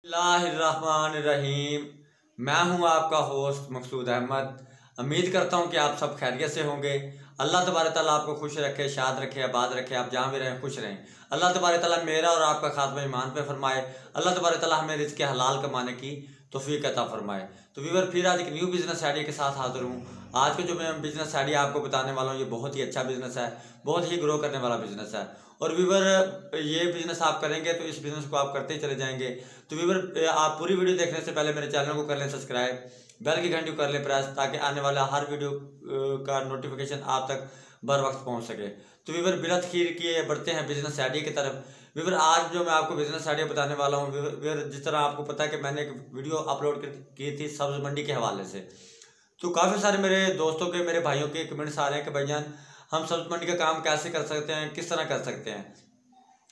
बिस्मिल्लाहिर्रहमानिर्रहीम। मैं हूं आपका होस्ट मकसूद अहमद। उम्मीद करता हूं कि आप सब खैरियत से होंगे। अल्लाह तबारक ताला आपको खुश रखे, शाद रखे, आबाद रखे। आप जहाँ भी रहें खुश रहें। अल्लाह तबारक ताला मेरा और आपका खात्मा ईमान पे फरमाए। अल्लाह तबारक ताला हमें रिज़्क़ हलाल कमाने की तौफीक अता फरमाए। तो व्यूअर, फिर आज एक न्यू बिज़नेस आइडिया के साथ हाज़िर हूँ। आज का जो मैं बिज़नेस आइडिया आपको बताने वाला हूँ, ये बहुत ही अच्छा बिज़नेस है, बहुत ही ग्रो करने वाला बिज़नेस है। और व्यूअर, ये बिज़नेस आप करेंगे तो इस बिज़नेस को आप करते ही चले जाएंगे। तो व्यूअर, आप पूरी वीडियो देखने से पहले मेरे चैनल को कर लें सब्सक्राइब, बेल की घंटी को कर लें प्रेस, ताकि आने वाला हर वीडियो का नोटिफिकेशन आप तक बर वक्त पहुँच सके। तो व्यूअर, बिला खीर किए बढ़ते हैं बिज़नेस आइडिया की तरफ। व्यूअर, आज जो मैं आपको बिज़नेस आइडिया बताने वाला हूँ, व्यूअर, जिस तरह आपको पता है कि मैंने एक वीडियो अपलोड की थी सब्ज़ मंडी के हवाले से। तो काफ़ी सारे मेरे दोस्तों के, मेरे भाइयों के कमेंट्स आ रहे हैं कि भाईजान, हम सब्ज़ मंडी का काम कैसे कर सकते हैं, किस तरह कर सकते हैं।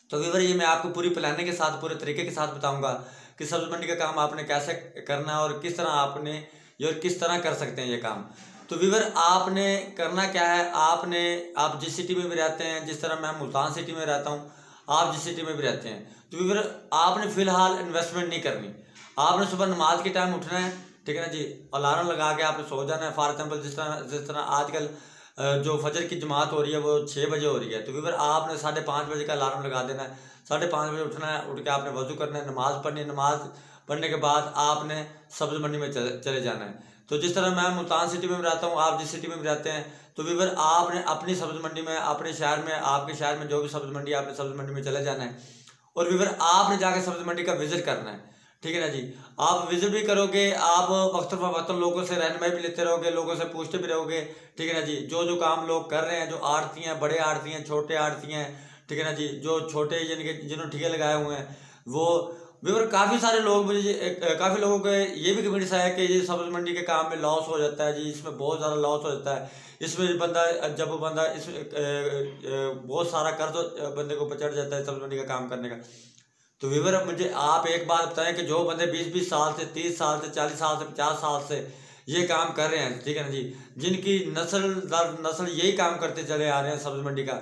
तो व्यूअर, ये मैं आपको पूरी प्लानिंग के साथ, पूरे तरीके के साथ बताऊंगा कि सब्ज़ मंडी का काम आपने कैसे करना है और किस तरह आपने ये और किस तरह कर सकते हैं ये काम। तो व्यूअर, आपने करना क्या है, आप जिस सिटी में भी रहते हैं, जिस तरह मैं मुल्तान सिटी में रहता हूँ, आप जिस सिटी में भी रहते हैं, तो व्यूअर, आपने फ़िलहाल इन्वेस्टमेंट नहीं करनी। आपने सुबह नमाज के टाइम उठना है, ठीक है ना जी। अलार्म लगा के आपने सो जाना है। फॉर एग्जाम्पल, जिस तरह आजकल जो फजर की जमात हो रही है वो 6 बजे हो रही है, तो व्यूअर, आपने 5:30 बजे का अलार्म लगा देना है। 5:30 बजे उठना है, उठ के आपने वज़ू करना है, नमाज़ पढ़नी है। नमाज पढ़ने के बाद आपने सब्ज़ मंडी में चले जाना है। तो जिस तरह मैं मुल्तान सिटी में भी रहता हूँ, आप जिस सिटी में भी रहते हैं, तो व्यूअर, आपने अपनी सब्ज़ मंडी में, अपने शहर में, आपके शहर में जो भी सब्ज़ मंडी है, आपने सब्ज़ मंडी में चले जाना है। और व्यूअर, आपने जाकर सब्ज़ मंडी का विज़िट करना है, ठीक है ना जी। आप विजिट भी करोगे, आप वक्त लोगों से रहनुमाई भी लेते रहोगे, लोगों से पूछते भी रहोगे, ठीक है ना जी। जो काम लोग कर रहे हैं, जो आड़ती हैं, बड़े आड़ती हैं, छोटे आड़ती हैं, ठीक है ना जी, जो छोटे यानी कि जिन्होंने ठेके लगाए हुए हैं, वो व्यूअर, काफ़ी सारे लोग मुझे, काफ़ी लोगों के ये भी कमेंट्स आया कि ये सब्ज़ मंडी के काम में लॉस हो जाता है जी, इसमें बहुत ज़्यादा लॉस हो जाता है। इसमें जब बंदा इसमें बहुत सारा कर्ज बंदे को ऊपर चढ़ जाता है सब्ज़ मंडी का काम करने का। तो व्यूअर, मुझे आप एक बात बताएं कि जो बंदे 20-20 साल से, 30 साल से, 40 साल से, 50 साल से ये काम कर रहे हैं, ठीक है ना जी, जिनकी नस्ल दर नस्ल यही काम करते चले आ रहे हैं सब्ज़ मंडी का,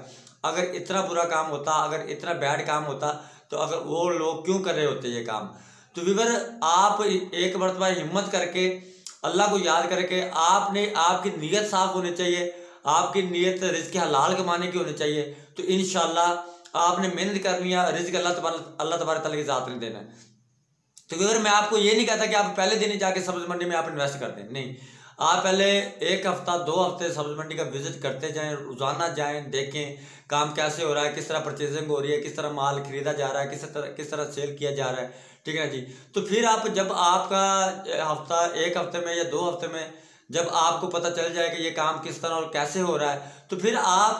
अगर इतना बुरा काम होता, अगर इतना बैड काम होता, तो अगर वो लोग क्यों कर रहे होते ये काम। तो व्यूअर, आप एक मरतबा हिम्मत करके, अल्लाह को याद करके, आपकी नीयत साफ़ होनी चाहिए, आपकी नीयत रिज़्क़ हलाल कमाने की होनी चाहिए। तो इंशाल्लाह आपने मेहनत करनी है, रिज़्क़ अल्लाह तबारक ताला की ज़ात ने देना है। तो व्यूअर, मैं आपको ये नहीं कहता कि आप पहले दिन ही जाके सब्ज़ मंडी में आप इन्वेस्ट कर दें, नहीं। आप पहले 1 हफ्ता 2 हफ्ते सब्ज़ मंडी का विजिट करते जाएं, रोज़ाना जाएं, देखें काम कैसे हो रहा है, किस तरह परचेजिंग हो रही है, किस तरह माल खरीदा जा रहा है, किस तरह सेल किया जा रहा है, ठीक है ना जी। तो फिर आप, जब आपका हफ्ता 1 हफ्ते में या 2 हफ्ते में जब आपको पता चल जाए कि ये काम किस तरह और कैसे हो रहा है, तो फिर आप,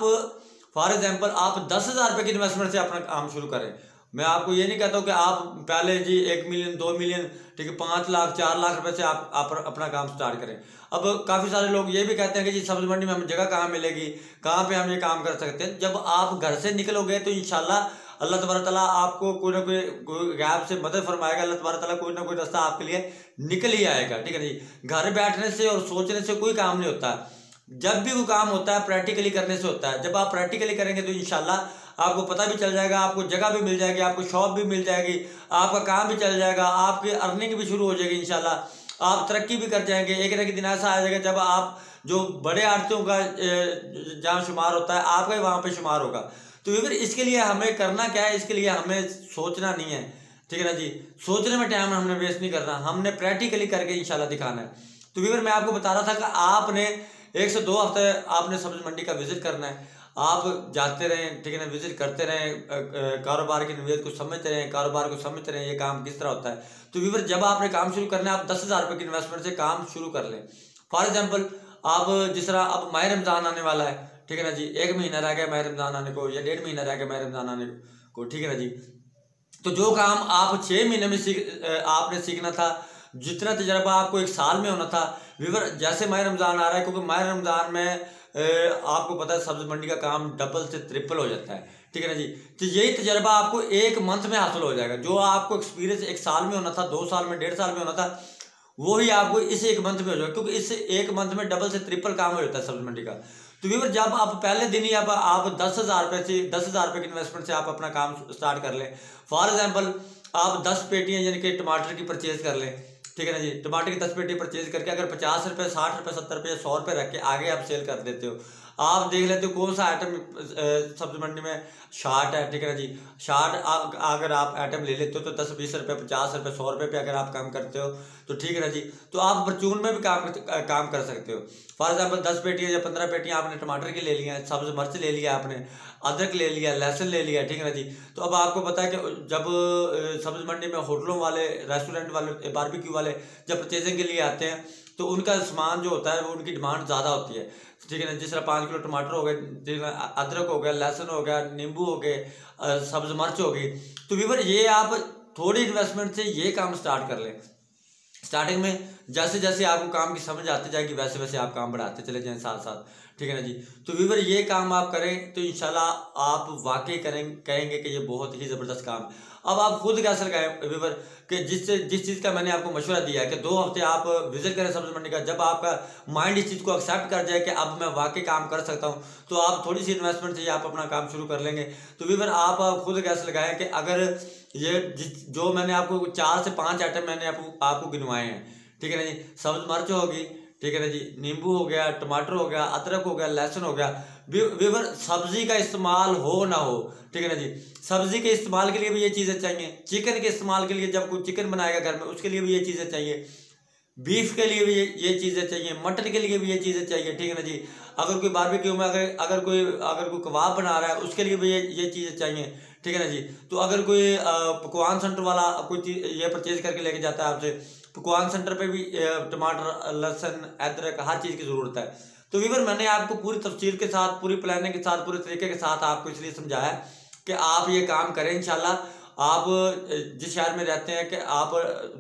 फॉर एग्जाम्पल, आप 10,000 रुपये की इन्वेस्टमेंट से अपना काम शुरू करें। मैं आपको ये नहीं कहता हूँ कि आप पहले जी 1 मिलियन 2 मिलियन, ठीक है, 5 लाख 4 लाख रुपए से आप अपना काम स्टार्ट करें। अब काफ़ी सारे लोग ये भी कहते हैं कि जी सब्ज़ मंडी में हमें जगह कहाँ मिलेगी, कहाँ पे हम ये काम कर सकते हैं। जब आप घर से निकलोगे तो इंशाल्लाह अल्लाह तबारक ताला आपको कोई ना कोई गैप से मदद फरमाएगा। अल्लाह तबारक ताला कोई ना कोई रास्ता आपके लिए निकल ही आएगा, ठीक है जी। घर बैठने से और सोचने से कोई काम नहीं होता। जब भी वो काम होता है प्रैक्टिकली करने से होता है। जब आप प्रैक्टिकली करेंगे तो इंशाल्लाह आपको पता भी चल जाएगा, आपको जगह भी मिल जाएगी, आपको शॉप भी मिल जाएगी, आपका काम भी चल जाएगा, आपकी अर्निंग भी शुरू हो जाएगी इंशाल्लाह। आप तरक्की भी कर जाएंगे। एक ना एक दिन ऐसा आ जाएगा जब आप, जो बड़े आड़तियों का जहाँ शुमार होता है, आपका ही वहाँ पे शुमार होगा। तो व्यूअर, इसके लिए हमें करना क्या है, इसके लिए हमें सोचना नहीं है, ठीक है ना जी। सोचने में टाइम हमने वेस्ट नहीं करना, हमने प्रैक्टिकली करके इंशाल्लाह दिखाना है। तो व्यूअर, मैं आपको बता रहा था कि आपने 1 से 2 हफ्ते आपने सब्ज़ मंडी का विजिट करना है। आप जाते रहें, ठीक है ना, विजिट करते रहें, कारोबार की नवीयत को समझते रहें, कारोबार को समझते रहें, ये काम किस तरह होता है। तो व्यूअर, जब आपने काम शुरू करना है, आप 10,000 रुपये की इन्वेस्टमेंट से काम शुरू कर लें। फॉर एग्जाम्पल, आप जिस तरह अब माह रमज़ान आने वाला है, ठीक है ना जी, 1 महीना रह गया माह रमज़ान आने को, या 1.5 महीना रह गया माह रमज़ान आने को, ठीक है ना जी। तो जो काम आप 6 महीने में आपने सीखना था, जितना तजर्बा आपको 1 साल में होना था, व्यूअर, जैसे माह रमज़ान आ रहा है, क्योंकि माह रमज़ान में आपको पता है सब्ज़ मंडी का काम डबल से ट्रिपल हो जाता है, ठीक है ना जी। तो यही तजर्बा आपको 1 मंथ में हासिल हो जाएगा। जो आपको एक्सपीरियंस 1 साल में होना था, 2 साल में, 1.5 साल में होना था, वही आपको इस 1 मंथ में हो जाएगा, क्योंकि इस 1 मंथ में डबल से ट्रिपल काम हो जाता है सब्ज़ मंडी का। तो व्यूअर, जब आप पहले दिन ही आप 10,000 रुपये की इन्वेस्टमेंट से आप अपना काम स्टार्ट कर लें। फॉर एग्जाम्पल, आप 10 पेटियाँ यानी कि टमाटर की परचेज कर लें, ठीक है ना जी। टमाटर की 10 पेटी परचेज करके अगर 50 रुपये, 60 रुपये, 70 रुपये, 100 रुपये रख के आगे आप सेल कर देते हो। आप देख लेते हो कौन सा आइटम सब्जी मंडी में शार्ट है, ठीक है ना जी। शार्ट अगर आप आइटम ले लेते हो तो 10, 20 रुपये, 50 रुपये, 100 रुपये पे अगर आप काम करते हो तो ठीक है ना जी। तो आप परचून में भी काम कर सकते हो। फॉर एग्जाम्पल 10 पेटियाँ या 15 पेटियाँ आपने टमाटर की ले लिया, सब्ज मिर्च ले लिया, आपने अदरक ले लिया, लहसुन ले लिया, ठीक है ना जी। तो अब आपको पता है कि जब सब्जी मंडी में होटलों वाले, रेस्टोरेंट वाले, बारबेक्यू वाले जब परचेजिंग के लिए आते हैं तो उनका सामान जो होता है वो उनकी डिमांड ज़्यादा होती है, ठीक है ना। जिस तरह 5 किलो टमाटर हो गए, अदरक हो गया, लहसुन हो गया, नींबू हो गए, सब्ज मिर्च हो गई। तो व्यूअर ये आप थोड़ी इन्वेस्टमेंट से ये काम स्टार्ट कर लें। स्टार्टिंग में जैसे जैसे आपको काम की समझ आती जाएगी वैसे वैसे आप काम बढ़ाते चले जाएं साथ साथ, ठीक है ना जी। तो व्यूअर ये काम आप करें तो इंशाल्लाह आप वाकई कहेंगे कि ये बहुत ही ज़बरदस्त काम। अब आप खुद कैसे लगाएं व्यूअर कि जिस चीज़ का मैंने आपको मशवरा दिया है कि 2 हफ्ते आप विजिट करें सब्जी मंडी का, जब आपका माइंड इस चीज़ को एक्सेप्ट कर जाए कि अब मैं वाकई काम कर सकता हूँ तो आप थोड़ी सी इन्वेस्टमेंट से आप अपना काम शुरू कर लेंगे। तो व्यूअर आप खुद कैसे लगाएं कि अगर ये जो मैंने आपको 4 से 5 आइटम मैंने आपको गिनवाए हैं, ठीक है ना जी। सब्ज मिर्च होगी, ठीक है ना जी, नींबू हो गया, टमाटर हो गया, अदरक हो गया, लहसुन हो गया। व्यूअर सब्जी का इस्तेमाल हो ना हो, ठीक है ना जी, सब्जी के इस्तेमाल के लिए भी ये चीज़ें चाहिए। चिकन के इस्तेमाल के लिए जब कोई चिकन बनाएगा घर में उसके लिए भी ये चीज़ें चाहिए। बीफ के लिए भी ये चीज़ें चाहिए, मटन के लिए भी ये चीज़ें चाहिए, ठीक है ना जी। अगर कोई बारबेक्यू में अगर कोई कबाब बना रहा है उसके लिए भी ये चीज़ें चाहिए, ठीक है ना जी। तो अगर कोई पकवान सेंटर वाला कोई चीज़ ये परचेज करके लेके जाता है आपसे, पकवान सेंटर पे भी टमाटर, लहसुन, अदरक हर चीज़ की ज़रूरत है। तो व्यूअर मैंने आपको पूरी तफसील के साथ, पूरी प्लानिंग के साथ, पूरे तरीके के साथ आपको इसलिए समझाया कि आप ये काम करें इंशाल्लाह। आप जिस शहर में रहते हैं कि आप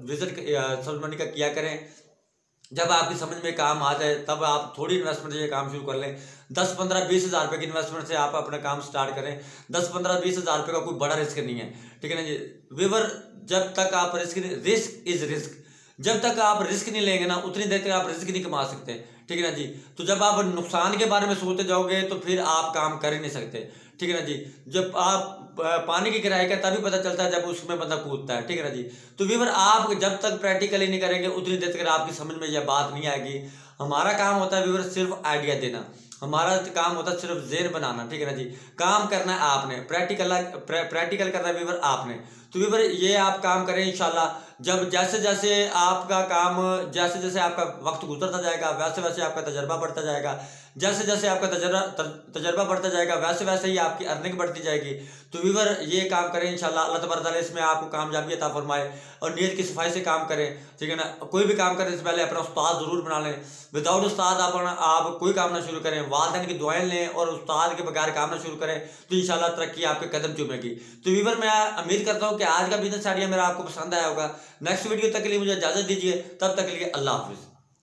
विजिट सब्जी मंडी का किया करें। जब आपकी समझ में काम आ जाए तब आप थोड़ी इन्वेस्टमेंट से ये काम शुरू कर लें। 10, 15, 20 हज़ार रुपये की इन्वेस्टमेंट से आप अपना काम स्टार्ट करें। 10, 15, 20 हज़ार रुपये का कोई बड़ा रिस्क नहीं है, ठीक है ना जी। व्यूअर जब तक आप रिस्क इज रिस्क, जब तक आप रिस्क नहीं लेंगे ना उतनी देर तक आप रिस्क नहीं कमा सकते, ठीक है ना जी। तो जब आप नुकसान के बारे में सोचते जाओगे तो फिर आप काम कर ही नहीं सकते, ठीक है ना जी। जब आप पानी की गहराई का तभी पता चलता है जब उसमें बंदा कूदता है, ठीक है ना जी। तो व्यूअर आप जब तक प्रैक्टिकली नहीं करेंगे उतनी देर तक आपकी समझ में यह बात नहीं आएगी। हमारा काम होता है व्यूअर सिर्फ आइडिया देना, हमारा काम होता है सिर्फ ज़हन बनाना, ठीक है ना जी। काम करना है आपने, प्रैक्टिकल करना है व्यूअर आपने। तो व्यूअर ये आप काम करें इंशाल्लाह। जब जैसे जैसे आपका वक्त गुजरता जाएगा वैसे वैसे आपका तजर्बा बढ़ता जाएगा, जैसे जैसे आपका तजर्बा बढ़ता जाएगा वैसे वैसे ही आपकी अर्निंग बढ़ती जाएगी। तो व्यूअर ये काम करें इंशाल्लाह। अल्लाह तबारक तआला इसमें आपको कामयाबी अता फरमाए और नीयत की सफाई से काम करें, ठीक है ना। कोई भी काम करने से पहले अपना उस्ताद ज़रूर बना लें। विदाउट उस्ताद आप कोई काम ना शुरू करें। वालिदैन की दुआएं लें और उस्ताद के बगैर काम ना शुरू करें तो इंशाल्लाह तरक्की आपके कदम चूमेगी। तो व्यूअर मैं उम्मीद करता हूँ कि आज का बिजनेस आइडिया मेरा आपको पसंद आया होगा। नेक्स्ट वीडियो तक के लिए मुझे इजाज़त दीजिए, तब तक के लिए अल्लाह हाफिज़।